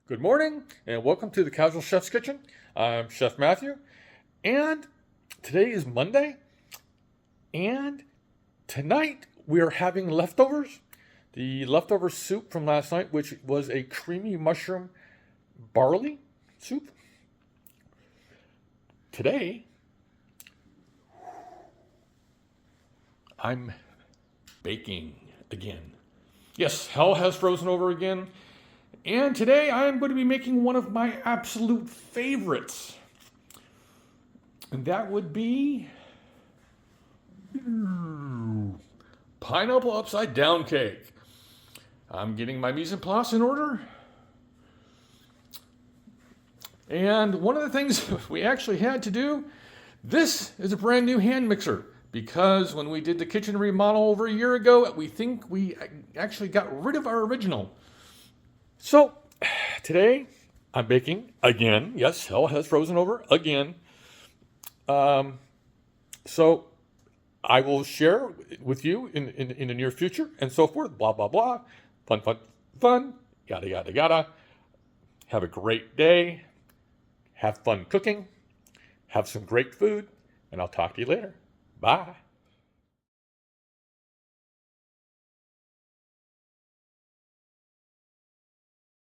Good morning and welcome to the Casual Chef's Kitchen. I'm Chef Matthew, and today is Monday, and tonight we are having leftovers. The leftover soup from last night, which was a creamy mushroom barley soup. Today, I'm baking again. Yes, hell has frozen over again. And today I am going to be making one of my absolute favorites. And that would be pineapple upside down cake. I'm getting my mise en place in order. And one of the things we actually had to do, this is a brand new hand mixer. Because when we did the kitchen remodel over a year ago, we think we actually got rid of our original. So, today I'm baking again. Yes, hell has frozen over again. So, I will share with you in the near future and so forth. Blah, blah, blah. Fun, fun, fun. Yada, yada, yada. Have a great day. Have fun cooking. Have some great food. And I'll talk to you later. Bye.